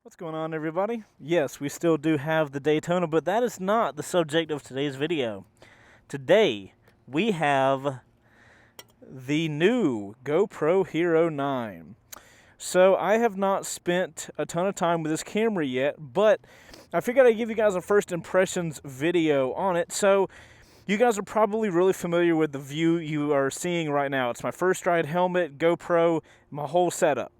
What's going on, everybody? Yes, we still do have the Daytona, but that is not the subject of today's video. Today, we have the new GoPro Hero 9. So, I have not spent a ton of time with this camera yet, but I figured I'd give you guys a first impressions video on it. So, you guys are probably really familiar with the view you are seeing right now. It's my first ride helmet, GoPro, my whole setup.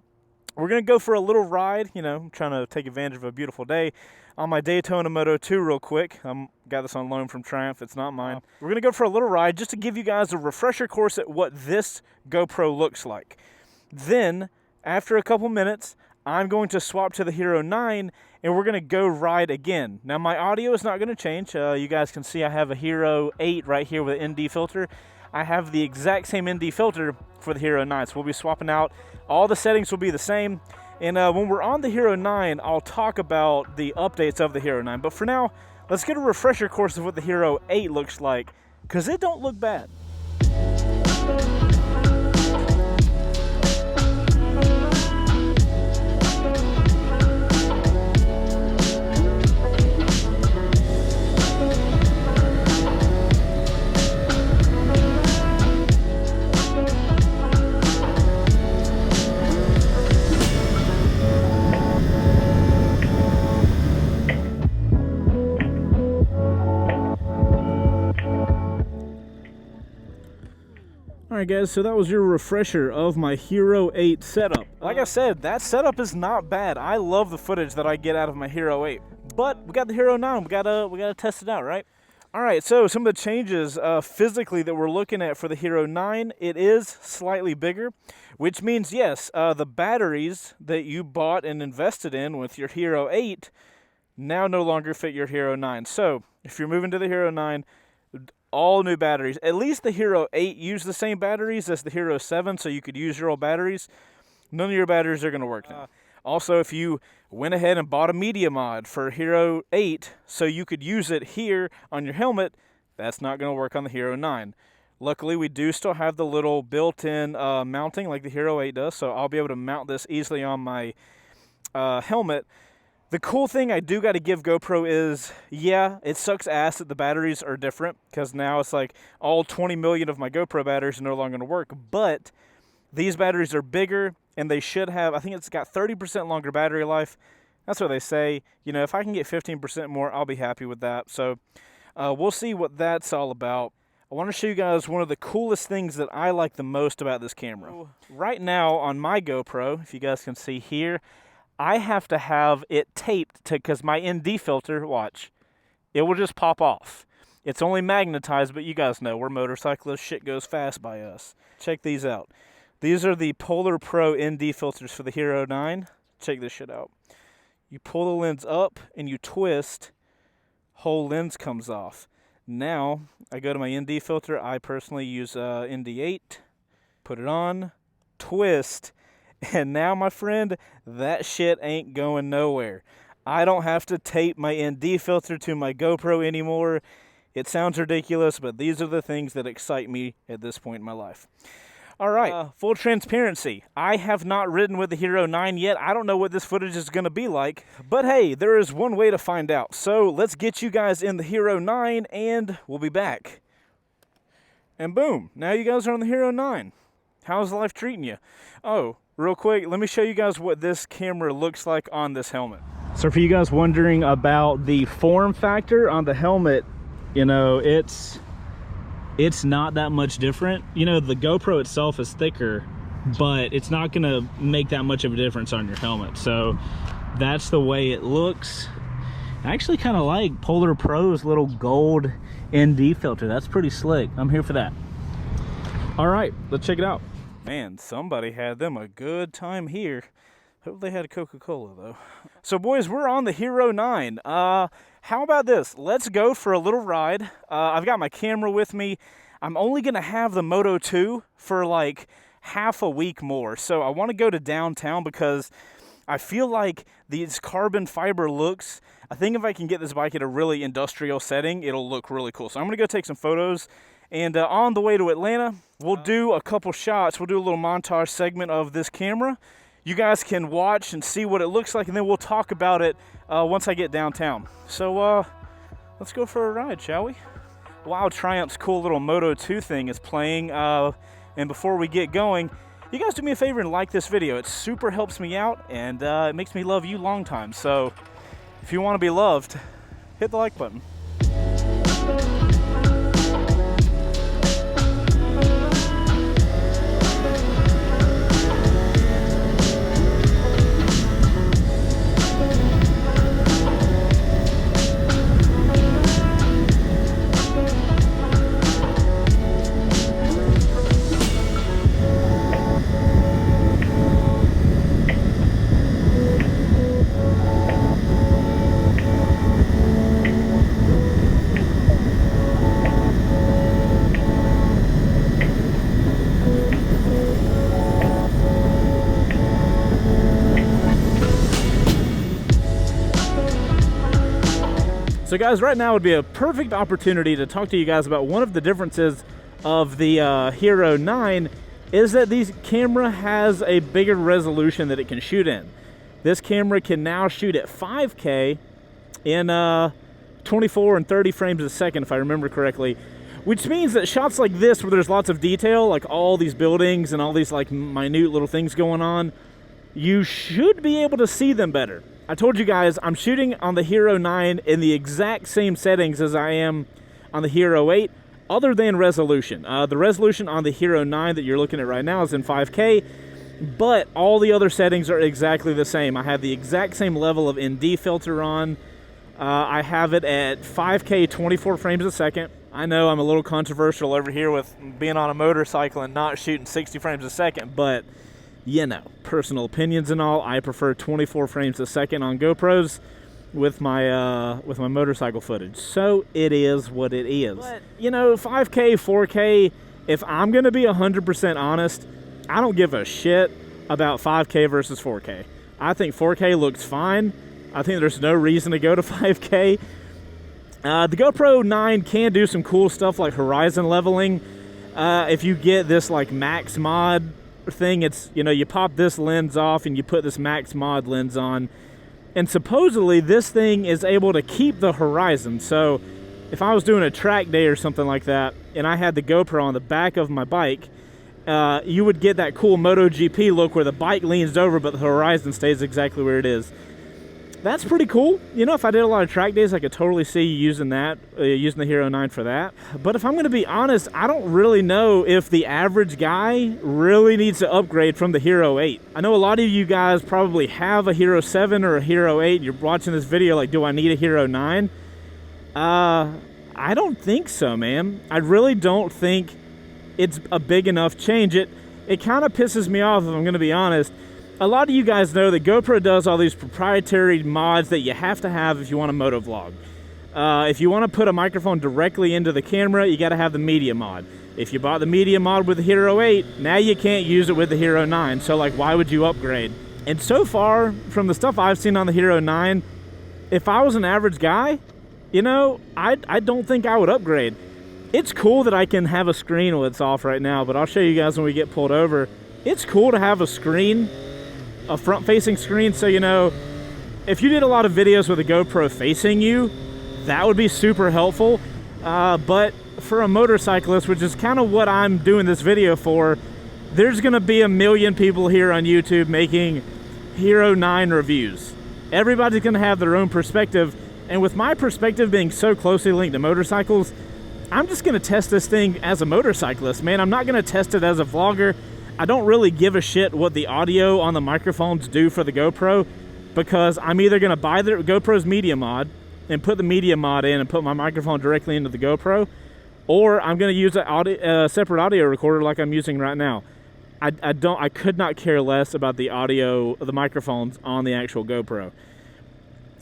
We're going to go for a little ride, I'm trying to take advantage of a beautiful day, on my Daytona Moto 2 real quick. Got this on loan from Triumph, it's not mine. We're going to go for a little ride just to give you guys a refresher course at what this GoPro looks like. Then, after a couple minutes, I'm going to swap to the Hero 9, and we're going to go ride again. Now, my audio is not going to change. You guys can see I have a Hero 8 right here with an ND filter. I have the exact same ND filter for the Hero 9, so we'll be swapping out. All the settings will be the same, and when we're on the Hero 9, I'll talk about the updates of the Hero 9. But for now, let's get a refresher course of what the Hero 8 looks like, because it don't look bad. Alright guys, so that was your refresher of my Hero 8 setup. Like I said, that setup is not bad. I love the footage that I get out of my Hero 8. But we got the Hero 9, we gotta test it out, right? Alright, so some of the changes physically that we're looking at for the Hero 9, it is slightly bigger, which means yes, the batteries that you bought and invested in with your Hero 8 now no longer fit your Hero 9. So, if you're moving to the Hero 9, all new batteries. At least the Hero 8 used the same batteries as the Hero 7, so you could use your old batteries. None of your batteries are going to work now. Also, if you went ahead and bought a media mod for Hero 8 so you could use it here on your helmet, that's not going to work on the Hero 9. Luckily, we do still have the little built-in mounting like the Hero 8 does, so I'll be able to mount this easily on my helmet. The cool thing I do got to give GoPro is, yeah, it sucks ass that the batteries are different, because now it's like all 20 million of my GoPro batteries are no longer going to work, but these batteries are bigger, and they should have, I think it's got 30% longer battery life. That's what they say. If I can get 15% more, I'll be happy with that. So we'll see what that's all about. I want to show you guys one of the coolest things that I like the most about this camera. Right now on my GoPro, if you guys can see here, I have to have it taped because my ND filter, watch, it will just pop off. It's only magnetized, but you guys know, we're motorcyclists, shit goes fast by us. Check these out. These are the Polar Pro ND filters for the Hero 9. Check this shit out. You pull the lens up and you twist, whole lens comes off. Now, I go to my ND filter. I personally use ND8. Put it on, twist. And now, my friend, that shit ain't going nowhere. I don't have to tape my ND filter to my GoPro anymore. It sounds ridiculous, but these are the things that excite me at this point in my life. All right, full transparency. I have not ridden with the Hero 9 yet. I don't know what this footage is going to be like. But hey, there is one way to find out. So let's get you guys in the Hero 9, and we'll be back. And boom, now you guys are on the Hero 9. How's life treating you? Oh, real quick, let me show you guys what this camera looks like on this helmet. So for you guys wondering about the form factor on the helmet, it's not that much different. The GoPro itself is thicker, but it's not gonna make that much of a difference on your helmet. So that's the way it looks. I actually kind of like Polar Pro's little gold ND filter. That's pretty slick. I'm here for that. All right, let's check it out. Man, somebody had them a good time here. Hope they had a Coca-Cola, though. So, boys, we're on the Hero 9. How about this? Let's go for a little ride. I've got my camera with me. I'm only going to have the Moto 2 for, like, half a week more. So, I want to go to downtown because I feel like these carbon fiber looks, I think if I can get this bike at a really industrial setting, it'll look really cool. So, I'm going to go take some photos. And on the way to Atlanta, we'll do a couple shots. We'll do a little montage segment of this camera. you guys can watch and see what it looks like, and then we'll talk about it once I get downtown. So let's go for a ride, shall we? While Triumph's cool little Moto 2 thing is playing, and before we get going, you guys do me a favor and like this video. It super helps me out, and it makes me love you long time. So if you want to be loved, hit the like button. So guys, right now would be a perfect opportunity to talk to you guys about one of the differences of the Hero 9 is that this camera has a bigger resolution that it can shoot in. This camera can now shoot at 5K in 24 and 30 frames a second, if I remember correctly, which means that shots like this where there's lots of detail, like all these buildings and all these like minute little things going on, you should be able to see them better. I told you guys I'm shooting on the Hero 9 in the exact same settings as I am on the Hero 8, other than resolution. The resolution on the Hero 9 that you're looking at right now is in 5K, but all the other settings are exactly the same. I have the exact same level of ND filter on. I have it at 5K 24 frames a second. I know I'm a little controversial over here with being on a motorcycle and not shooting 60 frames a second, but you know, personal opinions and all, I prefer 24 frames a second on GoPros with my motorcycle footage. So it is what it is. But, you know, 5K, 4K, if I'm going to be 100% honest, I don't give a shit about 5K versus 4K. I think 4K looks fine. I think there's no reason to go to 5K. The GoPro 9 can do some cool stuff like horizon leveling. If you get this like max mod thing, it's, you know, you pop this lens off and you put this max mod lens on, and supposedly this thing is able to keep the horizon. So if I was doing a track day or something like that and I had the GoPro on the back of my bike, you would get that cool MotoGP look where the bike leans over but the horizon stays exactly where it is. That's pretty cool. You know, if I did a lot of track days, I could totally see using that, using the Hero 9 for that. But if I'm going to be honest, I don't really know if the average guy really needs to upgrade from the Hero 8. I know a lot of you guys probably have a Hero 7 or a Hero 8. You're watching this video like, do I need a Hero 9? I don't think so, man. I really don't think it's a big enough change. It kind of pisses me off, if I'm going to be honest. A lot of you guys know that GoPro does all these proprietary mods that you have to have if you want to motovlog. If you want to put a microphone directly into the camera, you got to have the media mod. If you bought the media mod with the Hero 8, now you can't use it with the Hero 9. So like, why would you upgrade? And so far, from the stuff I've seen on the Hero 9, if I was an average guy, you know, I don't think I would upgrade. It's cool that I can have a screen. Well, it's off right now, but I'll show you guys when we get pulled over. It's cool to have a screen, a front-facing screen, so you know, if you did a lot of videos with a GoPro facing you, that would be super helpful. But for a motorcyclist, which is kind of what I'm doing this video for, there's gonna be a million people here on YouTube making Hero 9 reviews. Everybody's gonna have their own perspective, and with my perspective being so closely linked to motorcycles, I'm just gonna test this thing as a motorcyclist, man. I'm not gonna test it as a vlogger. I don't really give a shit what the audio on the microphones do for the GoPro, because I'm either going to buy the GoPro's media mod and put the media mod in and put my microphone directly into the GoPro, or I'm going to use a separate audio recorder like I'm using right now. I could not care less about the audio of the microphones on the actual GoPro.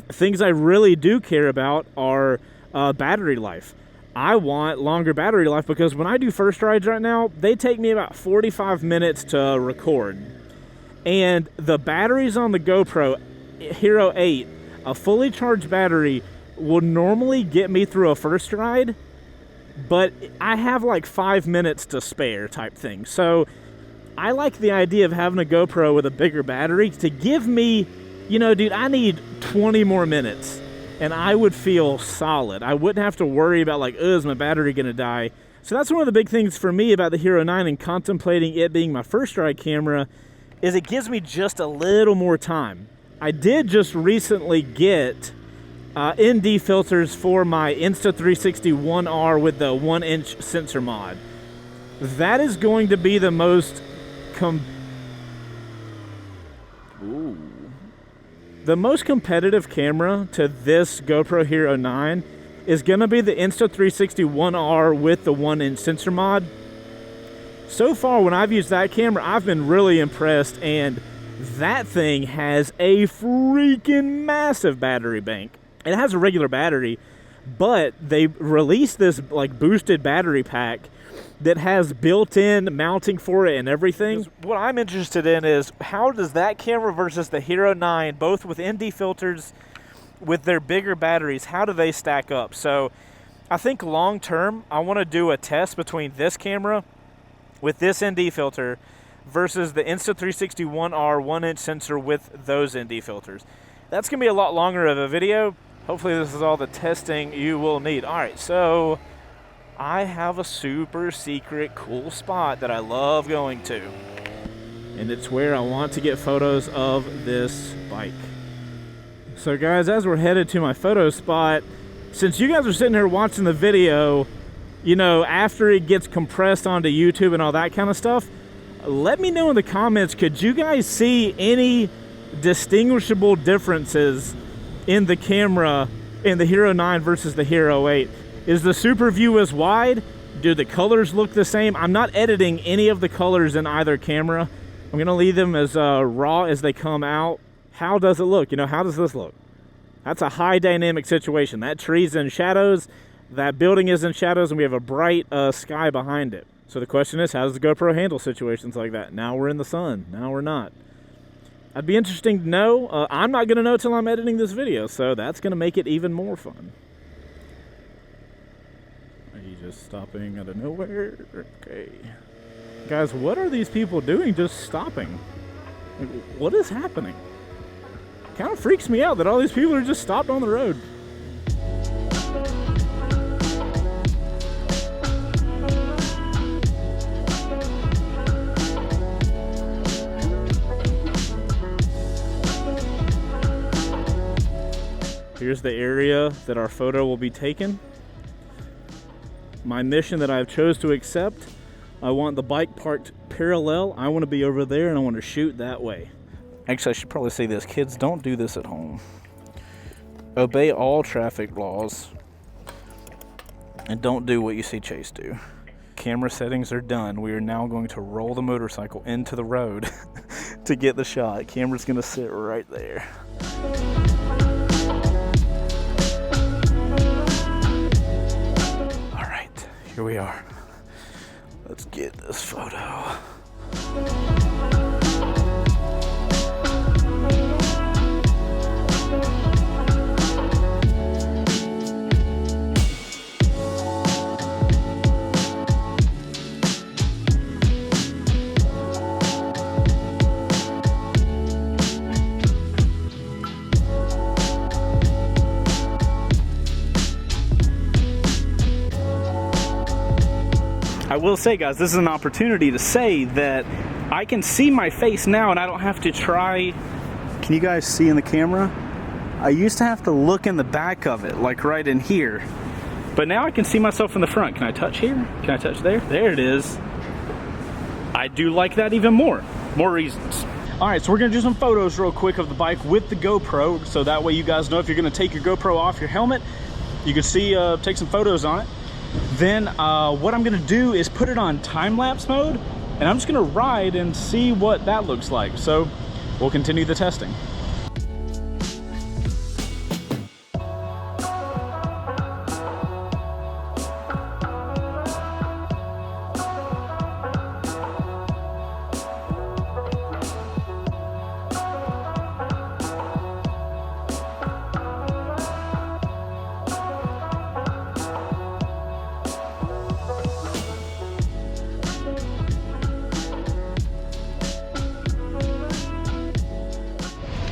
Things I really do care about are battery life. I want longer battery life because when I do first rides right now, they take me about 45 minutes to record. And the batteries on the GoPro Hero 8, a fully charged battery will normally get me through a first ride, but I have like 5 minutes to spare type thing. So I like the idea of having a GoPro with a bigger battery to give me, you know, dude, I need 20 more minutes and I would feel solid. I wouldn't have to worry about like, is my battery gonna die? So that's one of the big things for me about the Hero 9 and contemplating it being my first ride camera, is it gives me just a little more time. I did just recently get ND filters for my Insta360 One R with the 1-inch sensor mod. That is going to be the most the most competitive camera to this GoPro Hero 9 is going to be the Insta360 One R with the 1-inch sensor mod. So far, when I've used that camera, I've been really impressed, and that thing has a freaking massive battery bank. It has a regular battery, but they released this like boosted battery pack that has built-in mounting for it and everything. What I'm interested in is how does that camera versus the Hero 9, both with ND filters, with their bigger batteries, how do they stack up? So I think long term, I want to do a test between this camera with this ND filter versus the Insta360 One R 1-inch sensor with those ND filters. That's going to be a lot longer of a video. Hopefully this is all the testing you will need. All right, so I have a super secret cool spot that I love going to, and it's where I want to get photos of this bike. So guys, as we're headed to my photo spot, since you guys are sitting here watching the video, you know, after it gets compressed onto YouTube and all that kind of stuff, let me know in the comments, could you guys see any distinguishable differences in the camera in the Hero 9 versus the Hero 8? Is the super view as wide? Do the colors look the same? I'm not editing any of the colors in either camera. I'm gonna leave them as raw as they come out. How does it look? You know, how does this look? That's a high dynamic situation. That tree's in shadows, that building is in shadows, and we have a bright sky behind it. So the question is, how does the GoPro handle situations like that? Now we're in the sun, now we're not. I'd be interesting to know. I'm not gonna know till I'm editing this video, so that's gonna make it even more fun. Are you just stopping out of nowhere? Okay. Guys, what are these people doing just stopping? Like, what is happening? Kind of freaks me out that all these people are just stopped on the road. Here's the area that our photo will be taken. My mission that I've chose to accept, I want the bike parked parallel. I want to be over there and I want to shoot that way. Actually, I should probably say this. Kids, don't do this at home. Obey all traffic laws and don't do what you see Chase do. Camera settings are done. We are now going to roll the motorcycle into the road to get the shot. Camera's going to sit right there. All right, here we are. Let's get this photo. I will say, guys, this is an opportunity to say that I can see my face now and I don't have to try. Can you guys see in the camera? I used to have to look in the back of it, like right in here. But now I can see myself in the front. Can I touch here? Can I touch there? There it is. I do like that even more. More reasons. All right, so we're gonna do some photos real quick of the bike with the GoPro, so that way you guys know if you're gonna take your GoPro off your helmet, you can see, take some photos on it. Then what I'm gonna do is put it on time-lapse mode, and I'm just gonna ride and see what that looks like. So we'll continue the testing.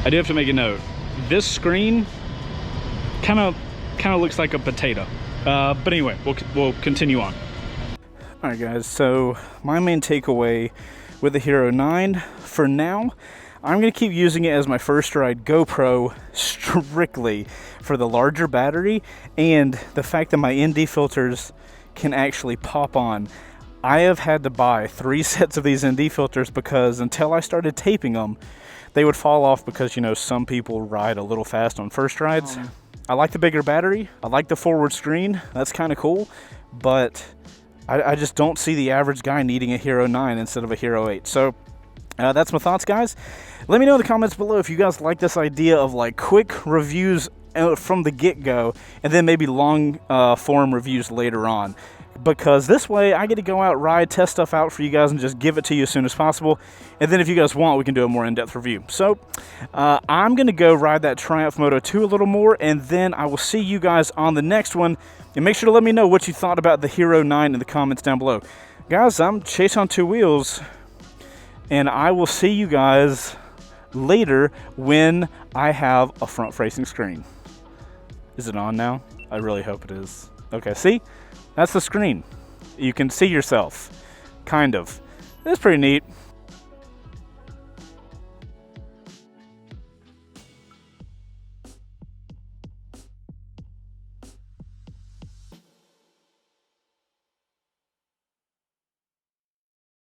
I do have to make a note. This screen kind of looks like a potato. But anyway, we'll continue on. All right, guys. So my main takeaway with the Hero 9 for now, I'm going to keep using it as my first ride GoPro strictly for the larger battery and the fact that my ND filters can actually pop on. I have had to buy 3 sets of these ND filters because until I started taping them, they would fall off because, you know, some people ride a little fast on first rides. I like the bigger battery. I like the forward screen. That's kind of cool. But I just don't see the average guy needing a Hero 9 instead of a Hero 8. So that's my thoughts, guys. Let me know in the comments below if you guys like this idea of like quick reviews from the get-go and then maybe long form reviews later on. Because this way I get to go out, ride, test stuff out for you guys and just give it to you as soon as possible. And then if you guys want, we can do a more in-depth review. So I'm going to go ride that Triumph Moto 2 a little more, and then I will see you guys on the next one. And make sure to let me know what you thought about the Hero 9 in the comments down below. Guys, I'm Chaseontwowheels, and I will see you guys later when I have a front-facing screen. Is it on now? I really hope it is. Okay, see? That's the screen. You can see yourself. Kind of. It's pretty neat.